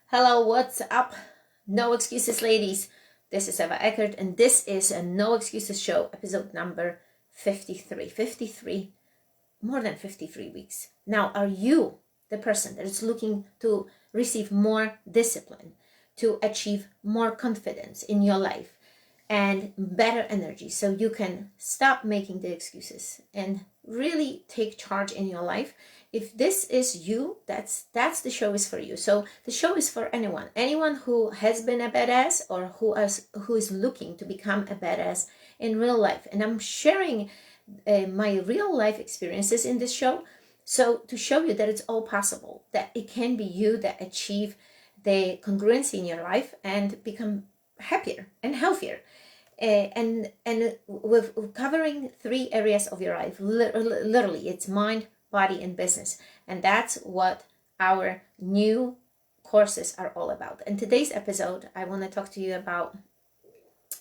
Hello, what's up? No excuses, ladies. This is Eckert, and this is a No Excuses Show, episode number 53. 53, more than 53 weeks. Now, are you the person that is looking to receive more discipline, to achieve more confidence in your life and better energy so you can stop making the excuses and really take charge in your life? If this is you, that's the show is for you. So the show is for anyone who has been a badass or who is looking to become a badass in real life. And I'm sharing my real life experiences in this show, so to show you that it's all possible, that it can be you that achieve the congruency in your life and become happier and healthier. And with covering 3 areas of your life. Literally, it's mind, body, and business. And that's what our new courses are all about. In today's episode, I want to talk to you about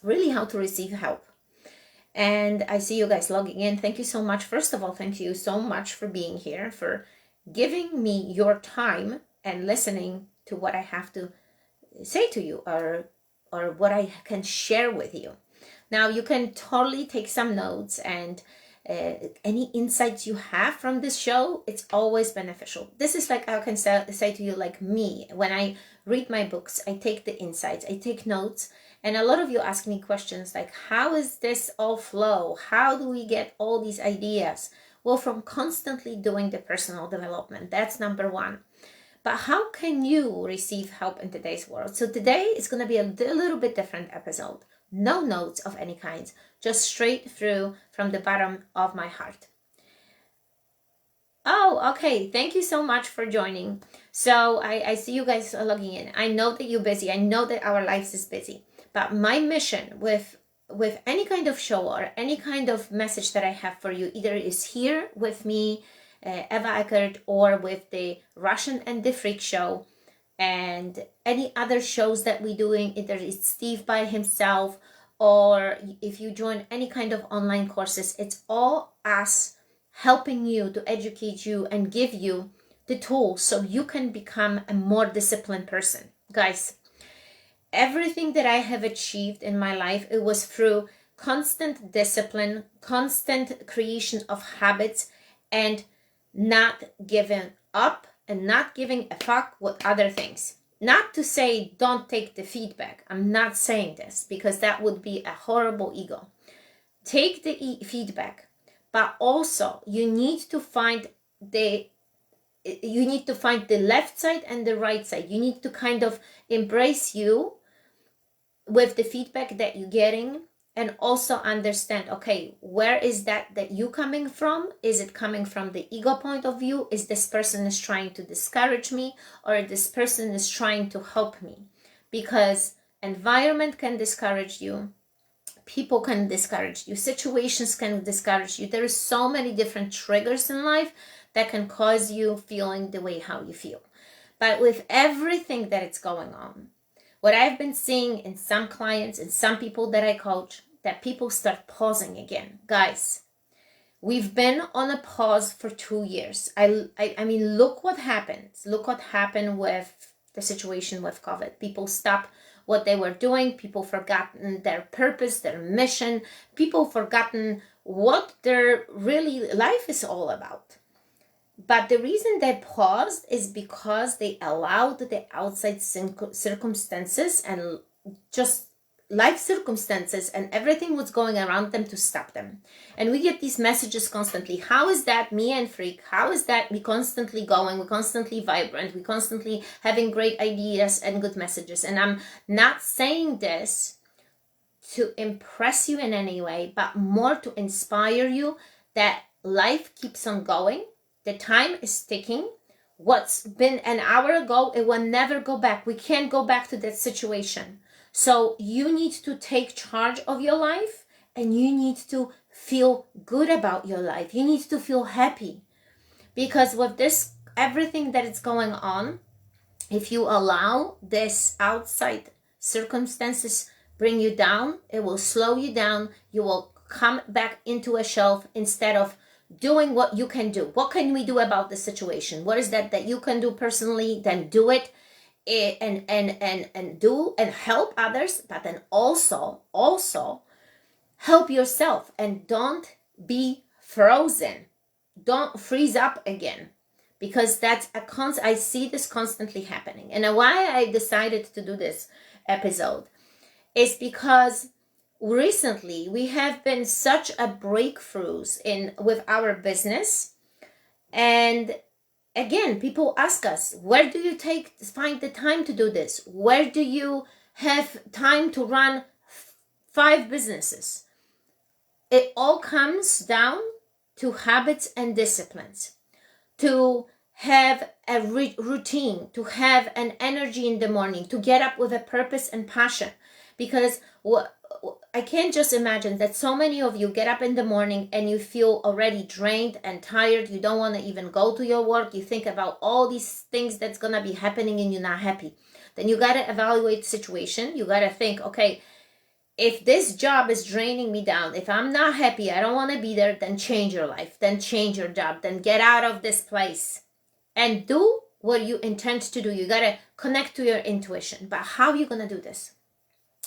really how to receive help. And I see you guys logging in. Thank you so much. First of all, thank you so much for being here, for giving me your time and listening to what I have to say to you or what I can share with you. Now, you can totally take some notes, and any insights you have from this show, it's always beneficial. This is like, I can say to you, like me, when I read my books, I take the insights, I take notes, and a lot of you ask me questions like, how is this all flow? How do we get all these ideas? Well, from constantly doing the personal development, that's number 1. But how can you receive help in today's world? So today is going to be a little bit different episode. No notes of any kind, just straight through from the bottom of my heart. Oh, okay. Thank you so much for joining. So I see you guys are logging in. I know that you're busy. I know that our lives is busy. But my mission with any kind of show or any kind of message that I have for you, either is here with me, Eva Eckert, or with the Russian and the Freak show, and any other shows that we're doing, either it's Steve by himself, or if you join any kind of online courses, it's all us helping you to educate you and give you the tools so you can become a more disciplined person. Guys, everything that I have achieved in my life, it was through constant discipline, constant creation of habits, and not giving up and not giving a fuck with other things. Not to say don't take the feedback. I'm not saying this because that would be a horrible ego. Take the feedback, but also you need to find the left side and the right side. You need to kind of embrace you with the feedback that you're getting, and also understand, okay, where is that you coming from? Is it coming from the ego point of view? Is this person is trying to discourage me, or this person is trying to help me? Because environment can discourage you, people can discourage you, situations can discourage you. There are so many different triggers in life that can cause you feeling the way how you feel. But with everything that is going on, what I've been seeing in some clients and some people that I coach, that people start pausing again. Guys, we've been on a pause for 2 years. I mean, look what happened. Look what happened with the situation with COVID. People stopped what they were doing. People forgotten their purpose, their mission. People forgotten what their really life is all about. But the reason they paused is because they allowed the outside circumstances and just life circumstances and everything was going around them to stop them. And we get these messages constantly. How is that me and Freak? How is that we constantly going? We're constantly vibrant. We're constantly having great ideas and good messages. And I'm not saying this to impress you in any way, but more to inspire you that life keeps on going. The time is ticking. What's been an hour ago, it will never go back. We can't go back to that situation. So you need to take charge of your life, and you need to feel good about your life. You need to feel happy. Because with this, everything that is going on, if you allow this outside circumstances bring you down, it will slow you down. You will come back into a shelf instead of doing what you can do. What can we do about the situation? What is that you can do personally? Then do it. and do and help others, but then also help yourself, and don't be frozen. Don't freeze up again, because that's I see this constantly happening. And why I decided to do this episode is because recently we have been such a breakthroughs in with our business. And again, people ask us, where do you find the time to do this? Where do you have time to run 5 businesses? It all comes down to habits and disciplines, to have a routine, to have an energy in the morning, to get up with a purpose and passion. Because I can't just imagine that so many of you get up in the morning and you feel already drained and tired. You don't want to even go to your work. You think about all these things that's going to be happening and you're not happy. Then you got to evaluate the situation. You got to think, okay, if this job is draining me down, if I'm not happy, I don't want to be there, then change your life, then change your job, then get out of this place and do what you intend to do. You got to connect to your intuition. But how are you going to do this?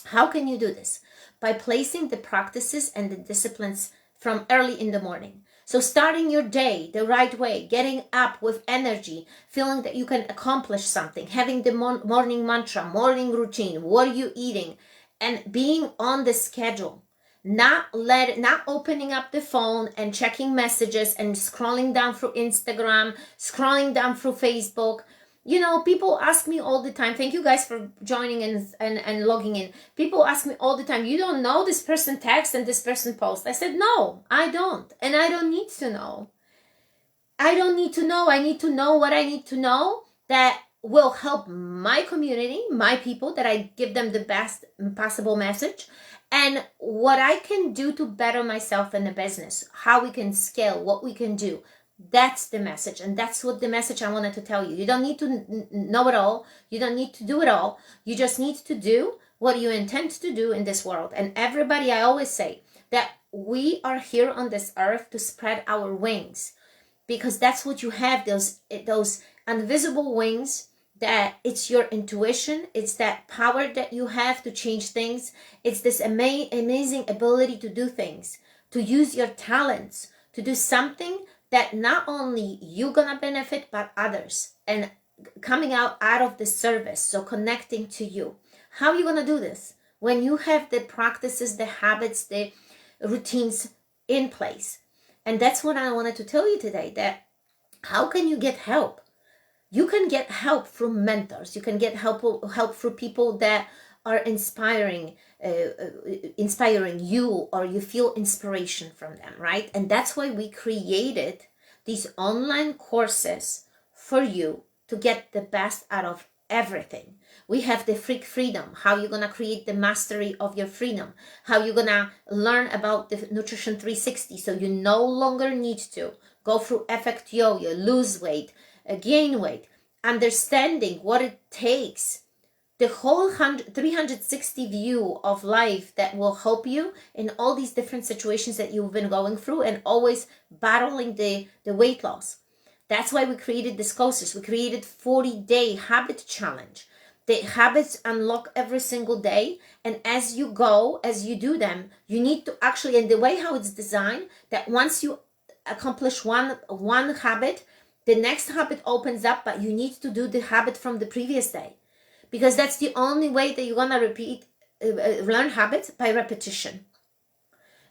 How can you do this? By placing the practices and the disciplines from early in the morning. So starting your day the right way, getting up with energy, feeling that you can accomplish something, having the morning mantra, morning routine, what are you eating, and being on the schedule. Not opening up the phone and checking messages and scrolling down through Instagram, scrolling down through Facebook. You know, people ask me all the time, thank you guys for joining and logging in. People ask me all the time, you don't know this person text and this person post. I said, no, I don't. And I don't need to know. I don't need to know. I need to know what I need to know that will help my community, my people, that I give them the best possible message, and what I can do to better myself in the business, how we can scale, what we can do. That's the message, and that's what the message I wanted to tell you. You don't need to know it all. You don't need to do it all. You just need to do what you intend to do in this world. And everybody, I always say that we are here on this earth to spread our wings, because that's what you have, those invisible wings, that it's your intuition, it's that power that you have to change things. It's this amazing ability to do things, to use your talents, to do something that not only you gonna benefit, but others, and coming out of the service, so connecting to you. How are you gonna do this? When you have the practices, the habits, the routines in place. And that's what I wanted to tell you today, that how can you get help? You can get help from mentors. You can get help from people that are inspiring you, or you feel inspiration from them, right? And that's why we created these online courses for you to get the best out of everything. We have the freedom, how you're going to create the mastery of your freedom, how you're going to learn about the Nutrition 360, so you no longer need to go through effect yo-yo, lose weight, gain weight, understanding what it takes, the whole 360 view of life that will help you in all these different situations that you've been going through, and always battling the weight loss. That's why we created this courses. We created 40-day habit challenge. The habits unlock every single day, and as you go, as you do them, you need to actually, and the way how it's designed, that once you accomplish one habit, the next habit opens up, but you need to do the habit from the previous day, because that's the only way that you're gonna learn habits, by repetition.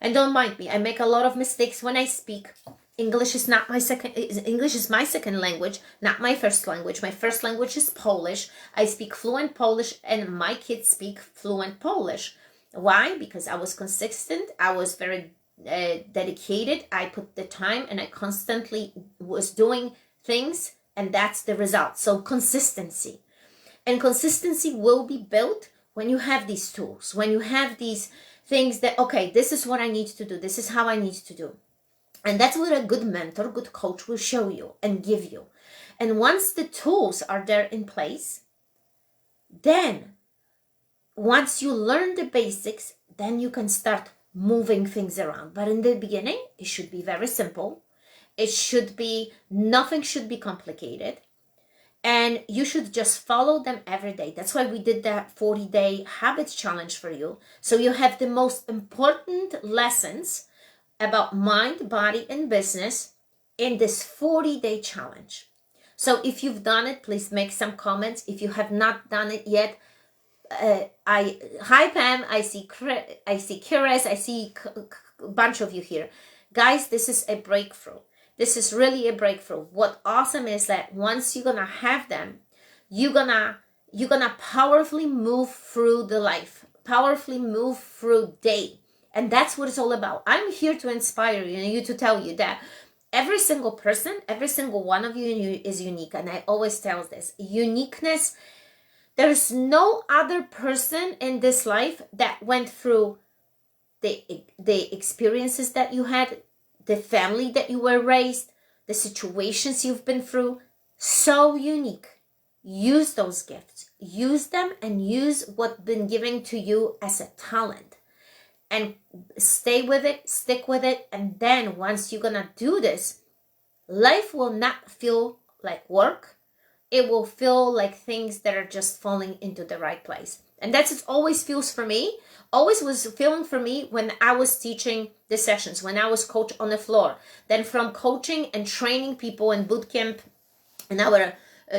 And don't mind me, I make a lot of mistakes when I speak. English is my second language, not my first language. My first language is Polish. I speak fluent Polish, and my kids speak fluent Polish. Why? Because I was consistent. I was very dedicated. I put the time, and I constantly was doing things, and that's the result. So consistency. And consistency will be built when you have these tools, when you have these things that, okay, this is what I need to do. This is how I need to do. And that's what a good mentor, good coach will show you and give you. And once the tools are there in place, then once you learn the basics, then you can start moving things around. But in the beginning, it should be very simple. Nothing should be complicated. And you should just follow them every day. That's why we did that 40-day habits challenge for you. So you have the most important lessons about mind, body, and business in this 40-day challenge. So if you've done it, please make some comments. If you have not done it yet, hi Pam, I see Kires, I see a bunch of you here. Guys, this is a breakthrough. This is really a breakthrough. What awesome is that once you're gonna have them, you're gonna powerfully move through the life, powerfully move through day. And that's what it's all about. I'm here to inspire you, to tell you that every single person, every single one of you is unique. And I always tell this, uniqueness, there's no other person in this life that went through the experiences that you had, the family that you were raised, the situations you've been through. So unique. Use those gifts. Use them and use what's been given to you as a talent. And stay with it, stick with it. And then once you're gonna do this, life will not feel like work. It will feel like things that are just falling into the right place. And that's it always feels for me. Always was feeling for me when I was teaching the sessions, when I was coach on the floor. Then from coaching and training people in boot camp, in our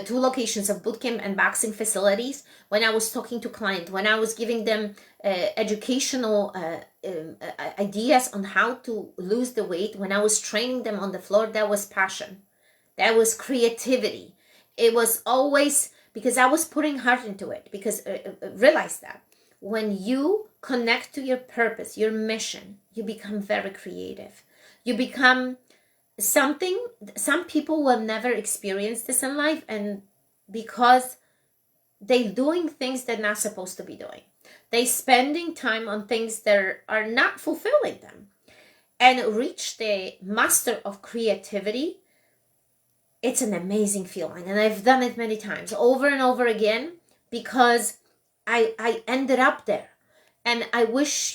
2 locations of boot camp and boxing facilities, when I was talking to clients, when I was giving them educational ideas on how to lose the weight, when I was training them on the floor, that was passion. That was creativity. It was always because I was putting heart into it, because realize that when you connect to your purpose, your mission, you become very creative. You become something. Some people will never experience this in life, and because they're doing things they're not supposed to be doing. They spending time on things that are not fulfilling them, and reach the master of creativity. It's an amazing feeling, and I've done it many times, over and over again, because I ended up there, and I wish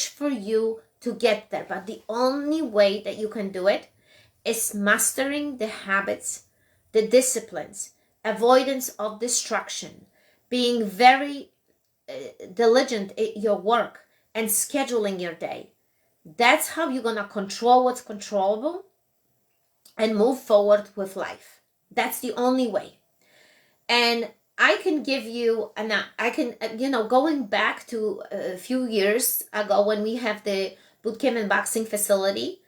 for you to get there. But the only way that you can do it is mastering the habits, the disciplines, avoidance of distraction, being very diligent at your work, and scheduling your day. That's how you're gonna control what's controllable and move forward with life. That's the only way. And I can give you, and I can, going back to a few years ago when we have the bootcamp and boxing facility,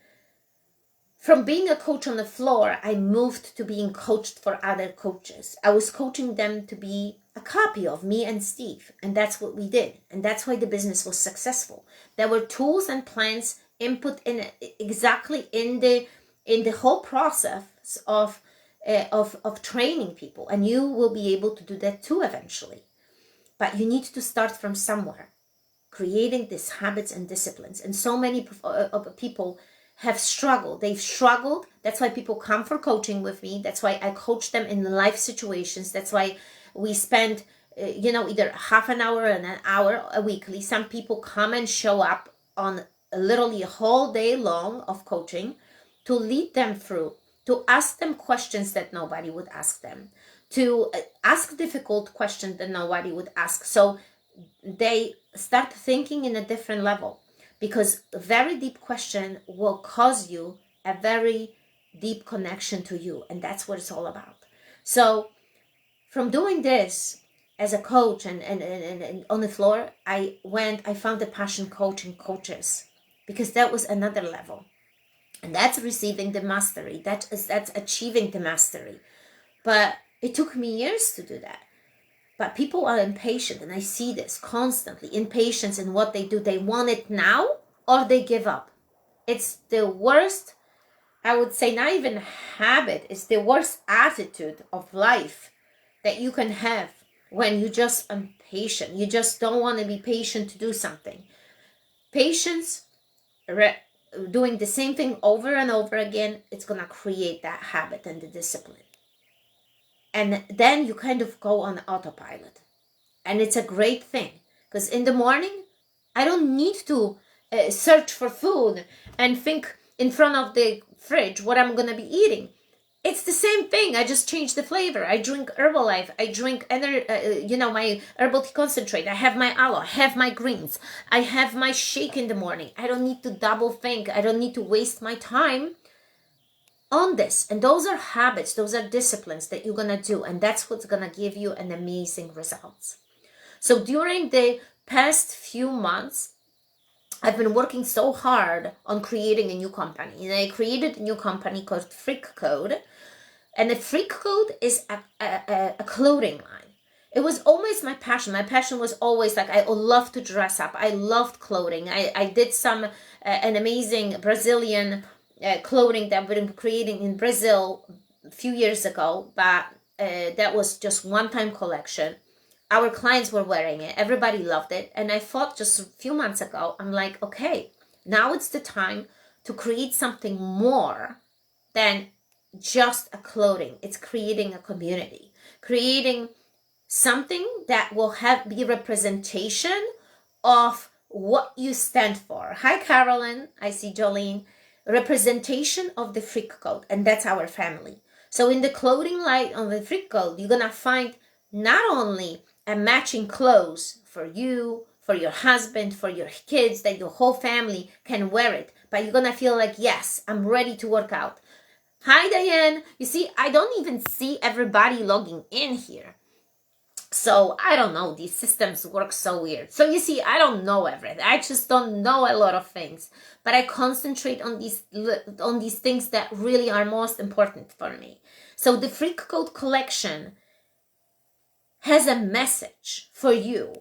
from being a coach on the floor, I moved to being coached for other coaches. I was coaching them to be a copy of me and Steve. And that's what we did. And that's why the business was successful. There were tools and plans input in exactly in the whole process of training people, and you will be able to do that too eventually. But you need to start from somewhere, creating these habits and disciplines. And so many people have struggled. They've struggled. That's why people come for coaching with me. That's why I coach them in life situations. That's why we spend either half an hour and an hour a weekly. Some people come and show up on literally a whole day long of coaching, to lead them through, to ask them questions that nobody would ask them, to ask difficult questions that nobody would ask. So they start thinking in a different level, because a very deep question will cause you a very deep connection to you. And that's what it's all about. So from doing this as a coach and on the floor, I found the passion coaching coaches, because that was another level. And that's receiving the mastery. That's achieving the mastery. But it took me years to do that. But people are impatient, and I see this constantly. Impatience in what they do. They want it now, or they give up. It's the worst, I would say, not even habit. It's the worst attitude of life that you can have when you just impatient. You just don't want to be patient to do something. Patience, doing the same thing over and over again, it's going to create that habit and the discipline. And then you kind of go on autopilot. And it's a great thing, because in the morning, I don't need to search for food and think in front of the fridge what I'm going to be eating. It's the same thing. I just changed the flavor. I drink Herbalife. I drink my herbal tea concentrate. I have my aloe. I have my greens. I have my shake in the morning. I don't need to double think. I don't need to waste my time on this. And those are habits. Those are disciplines that you're going to do. And that's what's going to give you an amazing results. So during the past few months, I've been working so hard on creating a new company. And I created a new company called Freak Code. And the Freak Code is a clothing line. It was always my passion. My passion was always like, I love to dress up. I loved clothing. I did an amazing Brazilian clothing that we've been creating in Brazil a few years ago. But that was just one-time collection. Our clients were wearing it. Everybody loved it. And I thought just a few months ago, I'm like, okay, now it's the time to create something more than just a clothing. It's creating a community, creating something that will be representation of what you stand for. Hi, Carolyn. I see Jolene. Representation of the Freak Code. And that's our family. So in the clothing line on the Freak Code, you're going to find not only a matching clothes for you, for your husband, for your kids, that your whole family can wear it, but you're gonna feel like, yes, I'm ready to work out. Hi, Diane. You see, I don't even see everybody logging in here. So I don't know, these systems work so weird. So you see, I don't know everything. I just don't know a lot of things, but I concentrate on these things that really are most important for me. So the Freak Code collection has a message for you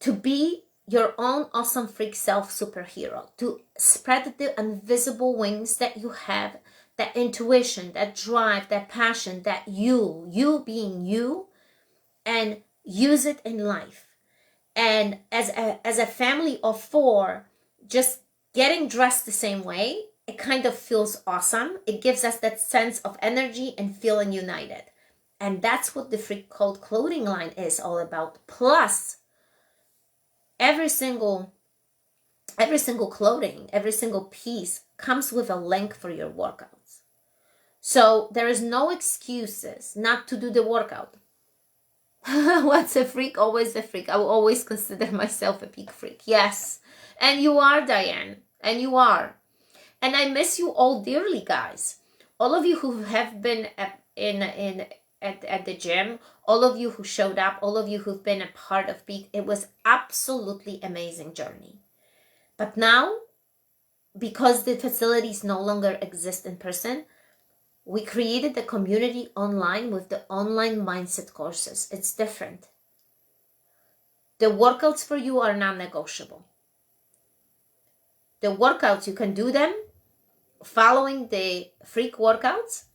to be your own awesome freak self superhero, to spread the invisible wings that you have, that intuition, that drive, that passion, that you being you, and use it in life. And as a family of 4, just getting dressed the same way, it kind of feels awesome. It gives us that sense of energy and feeling united. And that's what the Freak Code clothing line is all about. Plus, every single clothing, every single piece comes with a link for your workouts. So there is no excuses not to do the workout. What's a freak? Always a freak. I will always consider myself a peak freak. Yes. And you are, Diane. And you are. And I miss you all dearly, guys. All of you who have been at the gym, all of you who showed up, all of you who've been a part of Peak, it was absolutely amazing journey. But now, because the facilities no longer exist in person, we created the community online with the online mindset courses. It's different. The workouts for you are non-negotiable. The workouts, you can do them following the freak workouts,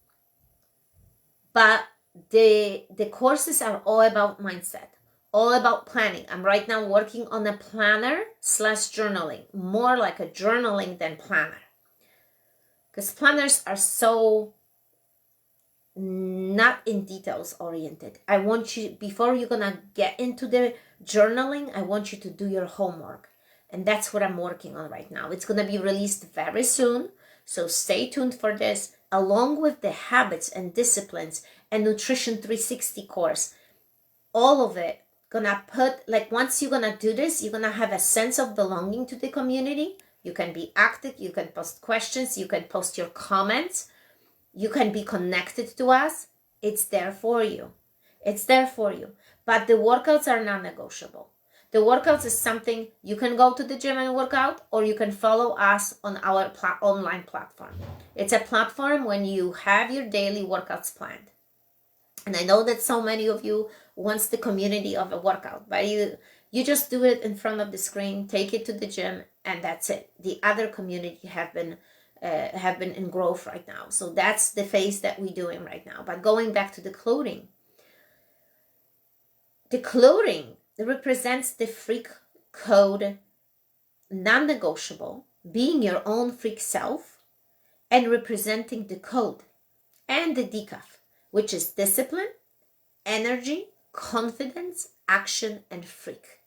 but the courses are all about mindset, all about planning. I'm right now working on a planner / journaling, more like a journaling than planner, because planners are so not in details oriented. I want you, before you're gonna get into the journaling, I want you to do your homework. And that's what I'm working on right now. It's gonna be released very soon, so stay tuned for this, along with the habits and disciplines and Nutrition 360 course. All of it gonna put, like, once you're gonna do this, you're gonna have a sense of belonging to the community. You can be active, you can post questions, you can post your comments, you can be connected to us. It's there for you. It's there for you. But the workouts are non-negotiable. The workouts is something you can go to the gym and work out, or you can follow us on our online platform. It's a platform when you have your daily workouts planned. And I know that so many of you wants the community of a workout, but you just do it in front of the screen, take it to the gym, and that's it. The other community have been in growth right now. So that's the phase that we're doing right now. But going back to the clothing represents the Freak Code non-negotiable, being your own freak self, and representing the code and the decaf, which is discipline, energy, confidence, action, and freak.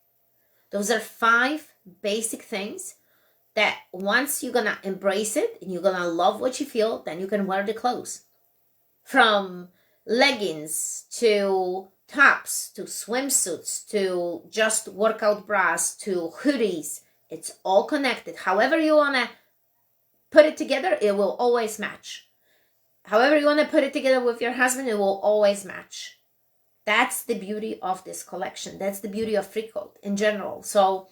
Those are 5 basic things that once you're gonna embrace it and you're gonna love what you feel, then you can wear the clothes. from leggings to tops to swimsuits to just workout bras to hoodies. It's all connected. However you want to put it together, it will always match. However you want to put it together with your husband, it will always match. That's the beauty of this collection. That's the beauty of Free Code in general. So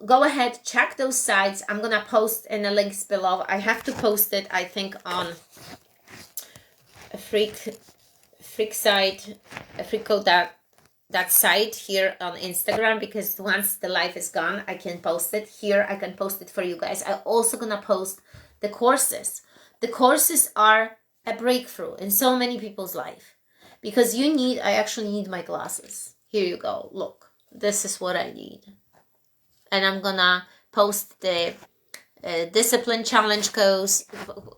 go ahead, check those sites. I'm going to post in the links below. I have to post it, I think, on a freak site, a Free Code that site here on Instagram, because once the live is gone, I can post it here. I can post it for you guys. I'm also going to post the courses. The courses are a breakthrough in so many people's life. Because I actually need my glasses. Here you go. Look, this is what I need. And I'm gonna post the discipline challenge course.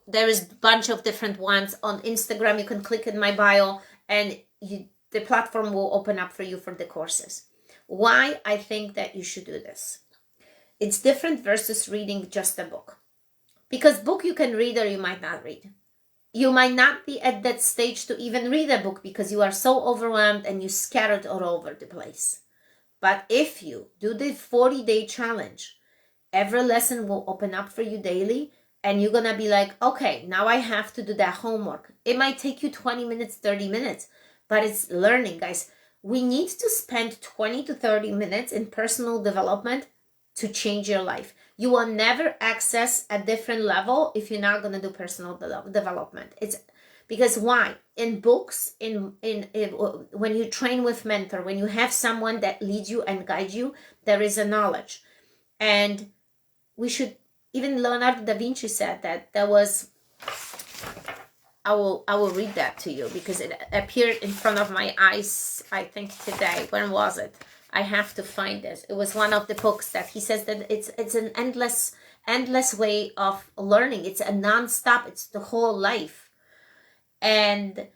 There is a bunch of different ones on Instagram. You can click in my bio and the platform will open up for you for the courses. Why I think that you should do this. It's different versus reading just a book. Because book you can read or you might not read. You might not be at that stage to even read a book because you are so overwhelmed and you scattered all over the place. But if you do the 40-day challenge, every lesson will open up for you daily and you're going to be like, okay, now I have to do that homework. It might take you 20 minutes, 30 minutes, but it's learning, guys. We need to spend 20 to 30 minutes in personal development to change your life. You will never access a different level if you're not going to do personal development. It's because why? In books, when you train with mentor, when you have someone that leads you and guides you, there is a knowledge. And we should, even Leonardo da Vinci said that there was, I will read that to you because it appeared in front of my eyes, I think today. When was it? I have to find this. It was one of the books that he says that it's an endless way of learning. It's a non-stop. It's the whole life. And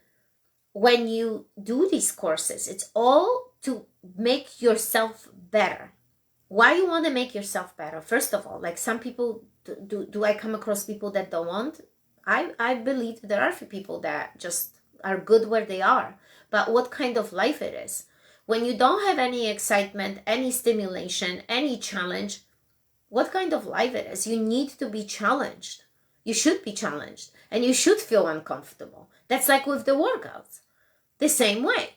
when you do these courses, it's all to make yourself better. Why you want to make yourself better? First of all, like some people, do I come across people that don't want? I believe there are a few people that just are good where they are. But what kind of life it is? When you don't have any excitement, any stimulation, any challenge, what kind of life it is? You need to be challenged. You should be challenged. And you should feel uncomfortable. That's like with the workouts. The same way.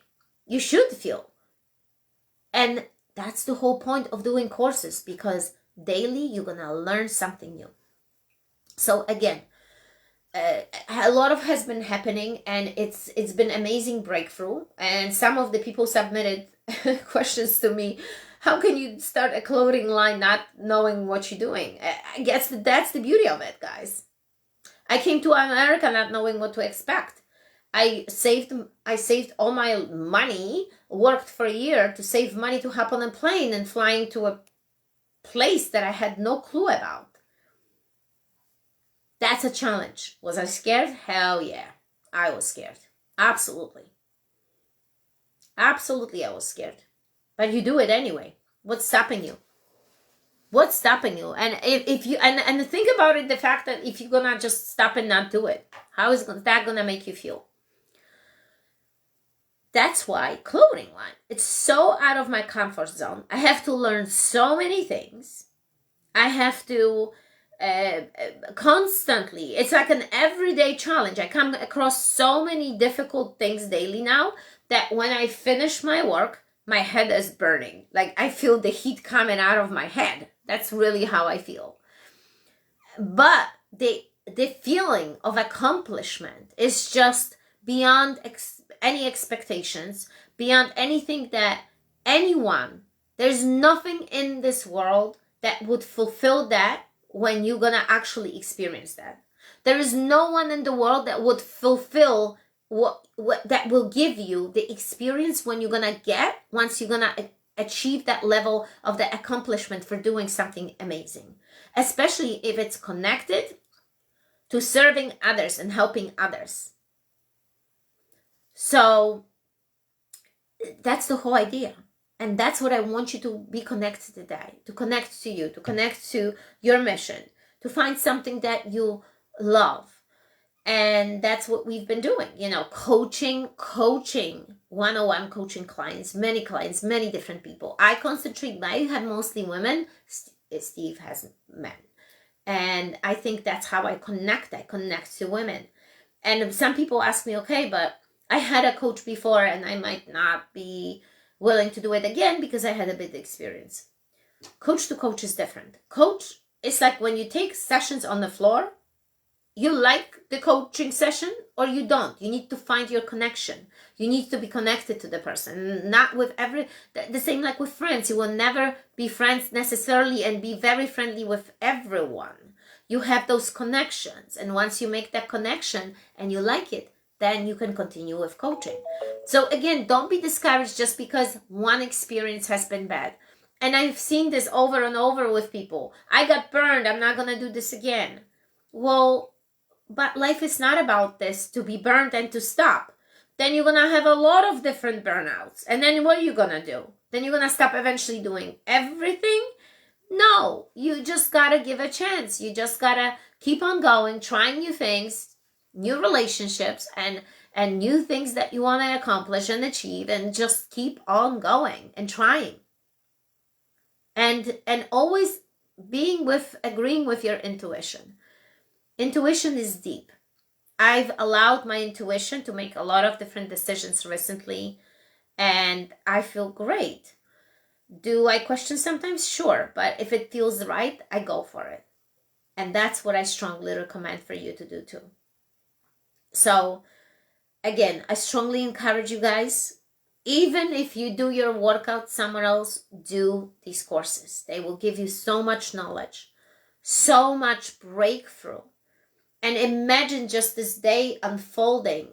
You should feel. And that's the whole point of doing courses, because daily you're going to learn something new. So again, a lot of has been happening, and it's been amazing breakthrough. And some of the people submitted questions to me. How can you start a clothing line not knowing what you're doing? I guess that's the beauty of it, guys. I came to America not knowing what to expect. I saved all my money, worked for a year to save money to hop on a plane and flying to a place that I had no clue about. That's a challenge. Was I scared? Hell yeah. I was scared. Absolutely. Absolutely, I was scared. But you do it anyway. What's stopping you? What's stopping you? And if you and think about it, the fact that if you're gonna just stop and not do it, how is that gonna make you feel? That's why clothing line. It's so out of my comfort zone. I have to learn so many things. I have to constantly. It's like an everyday challenge. I come across so many difficult things daily now that when I finish my work, my head is burning. Like I feel the heat coming out of my head. That's really how I feel. But the feeling of accomplishment is just beyond any expectations, beyond anything that anyone, there's nothing in this world that would fulfill that when you're gonna actually experience that. There is no one in the world that would fulfill what that will give you the experience when you're gonna get, once you're gonna achieve that level of the accomplishment for doing something amazing, especially if it's connected to serving others and helping others. So that's the whole idea. And that's what I want you to be connected today, to connect to you, to connect to your mission, to find something that you love. And that's what we've been doing, coaching, one-on-one coaching clients, many different people. I have mostly women. Steve has men. And I think that's how I connect to women. And some people ask me, okay, but I had a coach before and I might not be willing to do it again because I had a bit of experience. Coach to coach is different. Coach is like when you take sessions on the floor, you like the coaching session or you don't. You need to find your connection. You need to be connected to the person, not with the same like with friends. You will never be friends necessarily and be very friendly with everyone. You have those connections. And once you make that connection and you like it, then you can continue with coaching. So again, don't be discouraged just because one experience has been bad. And I've seen this over and over with people. I got burned. I'm not going to do this again. Well, but life is not about this, to be burned and to stop. Then you're going to have a lot of different burnouts. And then what are you going to do? Then you're going to stop eventually doing everything? No, you just got to give a chance. You just got to keep on going, trying new things, new relationships, and new things that you want to accomplish and achieve, and just keep on going and trying. And always agreeing with your intuition. Intuition is deep. I've allowed my intuition to make a lot of different decisions recently, and I feel great. Do I question sometimes? Sure, but if it feels right, I go for it. And that's what I strongly recommend for you to do too. So, again, I strongly encourage you guys, even if you do your workout somewhere else, do these courses. They will give you so much knowledge, so much breakthrough. And imagine just this day unfolding,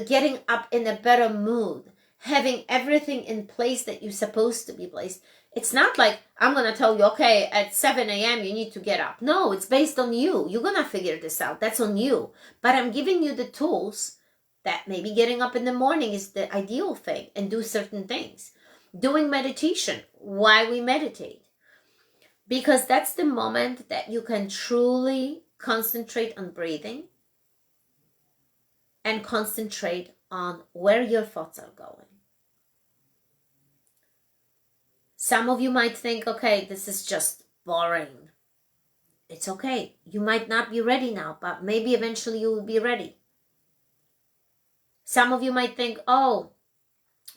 getting up in a better mood, having everything in place that you're supposed to be placed. It's not like I'm going to tell you, okay, at 7 a.m. you need to get up. No, it's based on you. You're going to figure this out. That's on you. But I'm giving you the tools that maybe getting up in the morning is the ideal thing, and do certain things. Doing meditation. Why we meditate? Because that's the moment that you can truly concentrate on breathing and concentrate on where your thoughts are going. Some of you might think, okay, this is just boring. It's okay. You might not be ready now, but maybe eventually you will be ready. Some of you might think, oh,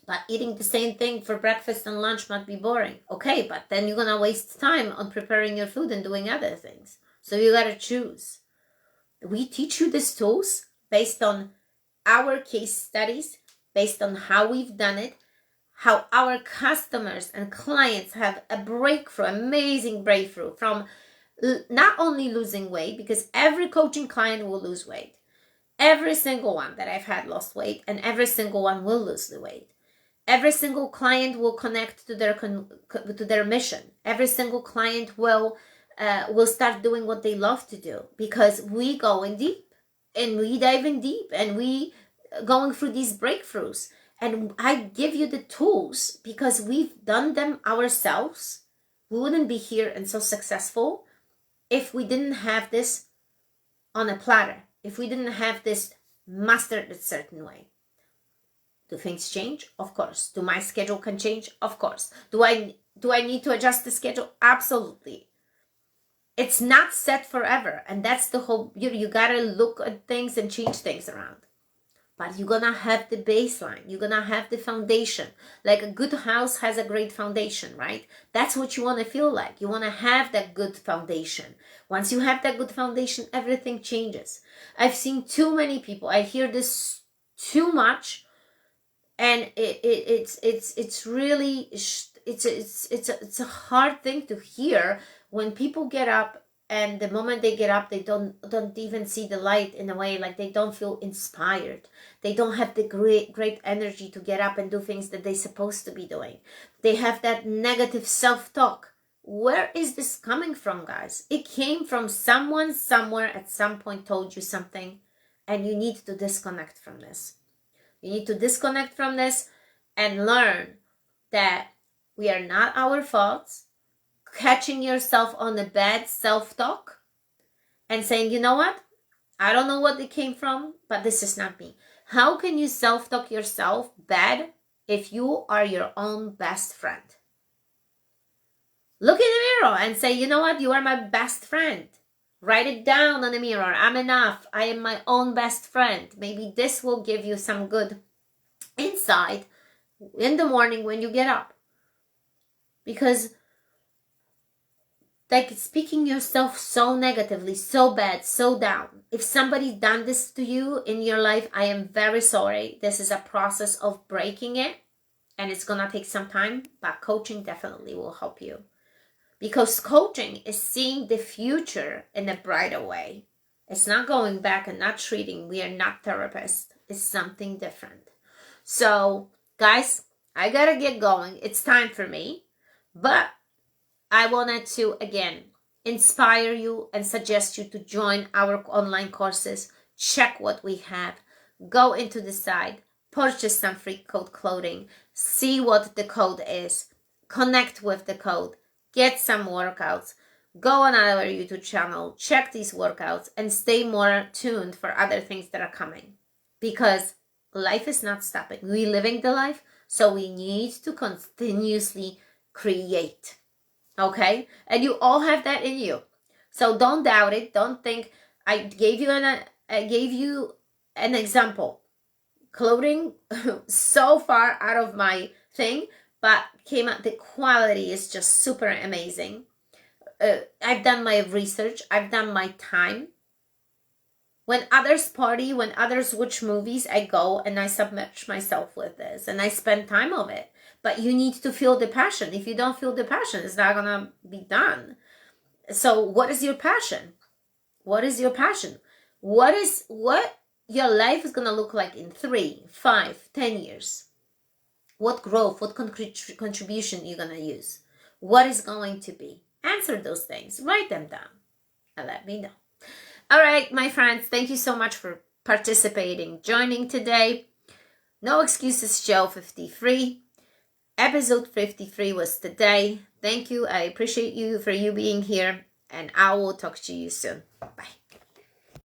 but eating the same thing for breakfast and lunch might be boring. Okay, but then you're going to waste time on preparing your food and doing other things. So you got to choose. We teach you these tools based on our case studies, based on how we've done it, how our customers and clients have a breakthrough, amazing breakthrough from not only losing weight, because every coaching client will lose weight. Every single one that I've had lost weight, and every single one will lose the weight. Every single client will connect to their mission. Every single client will start doing what they love to do, because we go in deep and we dive in deep and we going through these breakthroughs. And I give you the tools because we've done them ourselves. We wouldn't be here and so successful if we didn't have this on a platter, if we didn't have this mastered a certain way. Do things change? Of course. Do my schedule can change? Of course. Do I need to adjust the schedule? Absolutely. It's not set forever. And that's the whole, you gotta look at things and change things around. But you're gonna have the baseline. You're gonna have the foundation. Like a good house has a great foundation, right? That's what you wanna feel like. You wanna have that good foundation. Once you have that good foundation, everything changes. I've seen too many people. I hear this too much. And it's really it's a hard thing to hear when people get up, and the moment they get up, they don't even see the light, in a way, like they don't feel inspired. They don't have the great energy to get up and do things that they're supposed to be doing. They have that negative self-talk. Where is this coming from, guys? It came from someone somewhere at some point told you something, and you need to disconnect from this. You need to disconnect from this and learn that we are not our thoughts. Catching yourself on the bad self-talk and saying, you know what? I don't know what it came from, but this is not me. How can you self-talk yourself bad if you are your own best friend? Look in the mirror and say, you know what? You are my best friend. Write it down on the mirror. I'm enough. I am my own best friend. Maybe this will give you some good insight in the morning when you get up. Because like speaking yourself so negatively, so bad, so down. If somebody's done this to you in your life, I am very sorry. This is a process of breaking it, and it's gonna take some time, but coaching definitely will help you. Because coaching is seeing the future in a brighter way. It's not going back and not treating. We are not therapists. It's something different. So, guys, I gotta get going. It's time for me. But I wanted to, again, inspire you and suggest you to join our online courses. Check what we have. Go into the site. Purchase some free code clothing. See what the code is. Connect with the code. Get some workouts. Go on our YouTube channel. Check these workouts and stay more tuned for other things that are coming. Because life is not stopping. We're living the life, so we need to continuously create. Okay? And you all have that in you. So don't doubt it. Don't think I gave you an example. Clothing so far out of my thing, but came out, the quality is just super amazing. I've done my research. I've done my time. When others party, when others watch movies, I go and I submerge myself with this and I spend time of it. But you need to feel the passion. If you don't feel the passion, it's not gonna be done. So what is your passion? What is your passion? What your life is gonna look like in 3, 5, 10 years? What growth, what contribution you're gonna use? What is going to be? Answer those things. Write them down and let me know. All right, my friends, thank you so much for participating, joining today. No Excuses Show 53. Episode 53 was today. Thank you. I appreciate you for you being here, and I will talk to you soon. Bye.